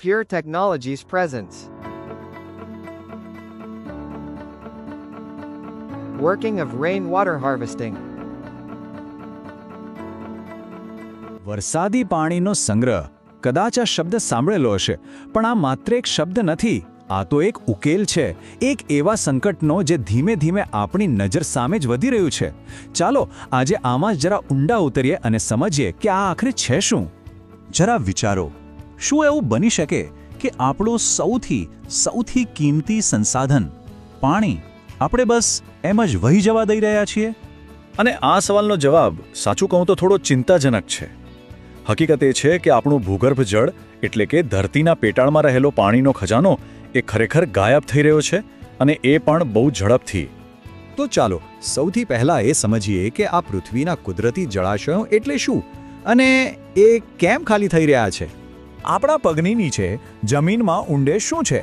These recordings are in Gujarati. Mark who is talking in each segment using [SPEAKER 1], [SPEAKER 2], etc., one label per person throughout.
[SPEAKER 1] Pure Technologies presents Working of Rainwater Harvesting.
[SPEAKER 2] વરસાદી પાણીનો સંગ્રહ. કદાચ આ શબ્દ સાંભળેલો હશે, પણ આ માત્ર એક શબ્દ નથી. આ તો એક ઉકેલ છે, એક એવા સંકટનો જે ધીમે ધીમે આપણી નજર સામે જ વધી રહ્યું છે. ચાલો આજે આમાં જરા ઊંડા ઉતરીએ અને સમજીએ કે આ આખરે છે શું. જરા વિચારો, શું એવું બની શકે કે આપણું સૌથી કિંમતી સંસાધન પાણી આપણે બસ એમ જ વહી જવા દઈ રહ્યા છીએ?
[SPEAKER 3] અને આ સવાલનો જવાબ સાચું કહું તો થોડો ચિંતાજનક છે. હકીકત એ છે કે આપણું ભૂગર્ભ જળ એટલે કે ધરતીના પેટાળમાં રહેલો પાણીનો ખજાનો એ ખરેખર ગાયબ થઈ રહ્યો છે, અને એ પણ બહુ ઝડપથી.
[SPEAKER 2] તો ચાલો સૌથી પહેલાં એ સમજીએ કે આ પૃથ્વીના કુદરતી જળાશયો એટલે શું અને એ કેમ ખાલી થઈ રહ્યા છે. આપણા પગની નીચે જમીનમાં ઊંડે શું છે?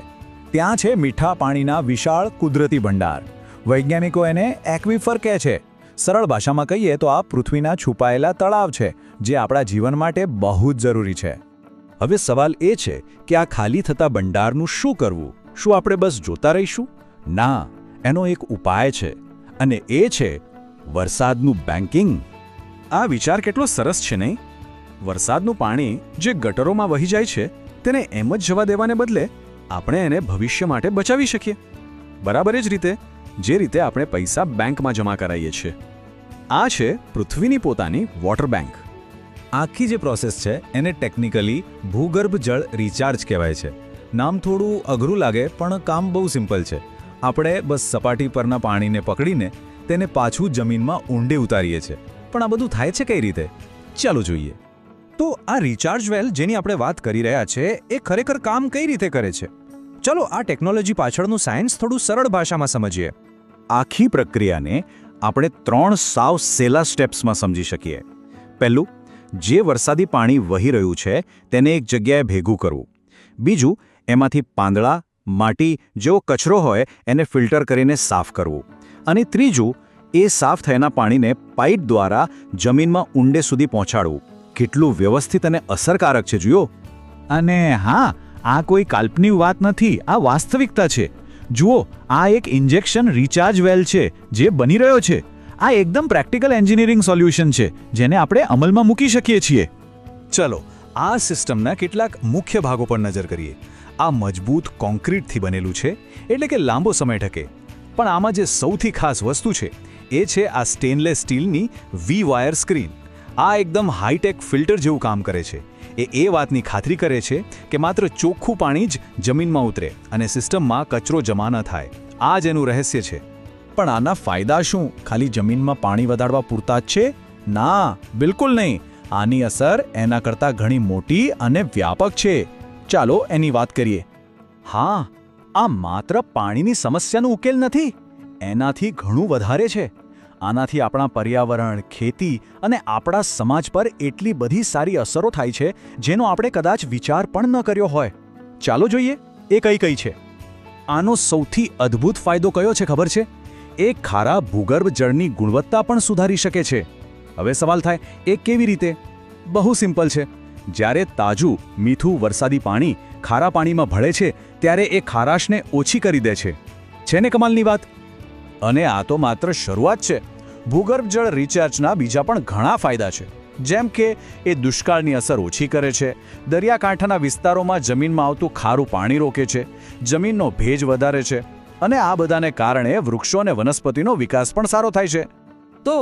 [SPEAKER 2] ત્યાં છે મીઠા પાણીના વિશાળ કુદરતી ભંડાર. વૈજ્ઞાનિકો એને એક્વિફર કહે છે. સરળ ભાષામાં કહીએ તો આ પૃથ્વીના છુપાયેલા તળાવ છે, જે આપણા જીવન માટે બહુ જ જરૂરી છે. હવે સવાલ એ છે કે આ ખાલી થતા ભંડારનું શું કરવું? શું આપણે બસ જોતા રહીશું? ના, એનો એક ઉપાય છે, અને એ છે વરસાદનું બેન્કિંગ. આ વિચાર કેટલો સરસ છે નહીં? વરસાદનું પાણી જે ગટરોમાં વહી જાય છે તેને એમ જ જવા દેવાને બદલે આપણે એને ભવિષ્ય માટે બચાવી શકીએ. બરાબર એ જ રીતે જે રીતે આપણે પૈસા બેંકમાં જમા કરાવીએ છીએ. આ છે પૃથ્વીની પોતાની વોટર બેંક. આખી જે પ્રોસેસ છે એને ટેકનિકલી ભૂગર્ભ જળ રિચાર્જ કહેવાય છે. નામ થોડું અઘરું લાગે, પણ કામ બહુ સિમ્પલ છે. આપણે બસ સપાટી પરના પાણીને પકડીને તેને પાછું જમીનમાં ઊંડે ઉતારીએ છીએ. પણ આ બધું થાય છે કઈ રીતે? ચાલો જોઈએ. તો આ રિચાર્જ વેલ જેની આપણે વાત કરી રહ્યા છે એ ખરેખર કામ કઈ રીતે કરે છે? ચલો આ ટેકનોલોજી પાછળનું સાયન્સ થોડું સરળ ભાષામાં સમજીએ. આખી પ્રક્રિયાને આપણે 3 સાવ સહેલા સ્ટેપ્સમાં સમજી શકીએ. પહેલું, જે વરસાદી પાણી વહી રહ્યું છે તેને એક જગ્યાએ ભેગું કરવું. બીજું, એમાંથી પાંદડા, માટી જેવો કચરો હોય એને ફિલ્ટર કરીને સાફ કરવું. અને ત્રીજું, એ સાફ થયેલા પાણીને પાઇપ દ્વારા જમીનમાં ઊંડે સુધી પહોંચાડવું. કેટલું વ્યવસ્થિત અને અસરકારક છે જુઓ. અને હા, આ કોઈ કાલ્પનિક વાત નથી, આ વાસ્તવિકતા છે. જુઓ, આ એક ઇન્જેક્શન રિચાર્જ વેલ છે જે બની રહ્યો છે. આ એકદમ પ્રેક્ટિકલ એન્જિનિયરિંગ સોલ્યુશન છે જેને આપણે અમલમાં મૂકી શકીએ છીએ. ચલો આ સિસ્ટમના કેટલાક મુખ્ય ભાગો પર નજર કરીએ. આ મજબૂત કોન્ક્રીટથી બનેલું છે, એટલે કે લાંબો સમય ટકે. પણ આમાં જે સૌથી ખાસ વસ્તુ છે એ છે આ સ્ટેનલેસ સ્ટીલની વી-વાયર સ્ક્રીન. આ એકદમ હાઈટેક ફિલ્ટર જેવું કામ કરે છે. એ વાતની ખાતરી કરે છે કે માત્ર ચોખ્ખું પાણી જ જમીનમાં ઉતરે અને સિસ્ટમમાં કચરો જમા ન થાય. આ જ એનું રહસ્ય છે. પણ આના ફાયદા શું ખાલી જમીનમાં પાણી વધારવા પૂરતા જ છે? ના, બિલકુલ નહીં. આની અસર એના કરતાં ઘણી મોટી અને વ્યાપક છે. ચાલો એની વાત કરીએ. હા, આ માત્ર પાણીની સમસ્યાનો ઉકેલ નથી, એનાથી ઘણું વધારે છે. આનાથી આપણા પર્યાવરણ, ખેતી અને આપણા સમાજ પર એટલી બધી સારી અસરો થાય છે જેનો આપણે કદાચ વિચાર પણ ન કર્યો હોય. ચાલો જોઈએ એ કઈ છે. આનો સૌથી અદ્ભુત ફાયદો કયો છે ખબર છે? એ ખારા ભૂગર્ભ જળની ગુણવત્તા પણ સુધારી શકે છે. હવે સવાલ થાય, એ કેવી રીતે? બહુ સિમ્પલ છે. જ્યારે તાજું મીઠું વરસાદી પાણી ખારા પાણીમાં ભળે છે ત્યારે એ ખારાશને ઓછી કરી દે છે. છે ને કમાલની વાત? અને આ તો માત્ર શરૂઆત છે. ભૂગર્ભ જળ રિચાર્જના બીજા પણ ઘણા ફાયદા છે. જેમ કે એ દુષ્કાળની અસર ઓછી કરે છે, દરિયાકાંઠાના વિસ્તારોમાં જમીનમાં આવતું ખારું પાણી રોકે છે, જમીનનો ભેજ વધારે છે, અને આ બધાને કારણે વૃક્ષો અને વનસ્પતિનો વિકાસ પણ સારો થાય છે. તો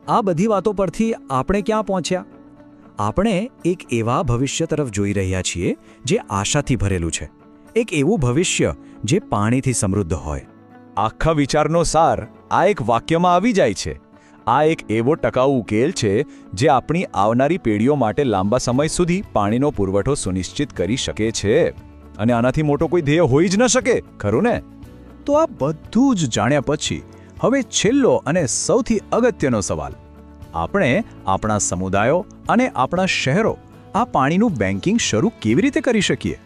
[SPEAKER 2] આ બધી વાતો પરથી આપણે ક્યાં પહોંચ્યા? આપણે એક એવા ભવિષ્ય તરફ જોઈ રહ્યા છીએ જે આશાથી ભરેલું છે. એક એવું ભવિષ્ય જે પાણીથી સમૃદ્ધ હોય. આખા વિચારનો સાર આ એક વાક્યમાં આવી જાય છે. આ એક એવો ટકાઉ ઉકેલ છે જે આપણી આવનારી પેઢીઓ માટે લાંબા સમય સુધી પાણીનો પુરવઠો સુનિશ્ચિત કરી શકે છે. અને આનાથી મોટો કોઈ ધ્યેય હોઈ જ ન શકે, ખરું ને? તો આ બધું જ જાણ્યા પછી હવે છેલ્લો અને સૌથી અગત્યનો સવાલ: આપણે આપણા સમુદાયો અને આપણા શહેરો આ પાણીનું બેન્કિંગ શરૂ કેવી રીતે કરી શકીએ?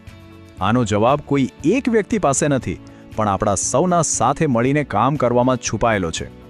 [SPEAKER 2] આનો જવાબ કોઈ એક વ્યક્તિ પાસે નથી, પણ આપણા સૌના સાથે મળીને કામ કરવામાં છુપાયેલો છે.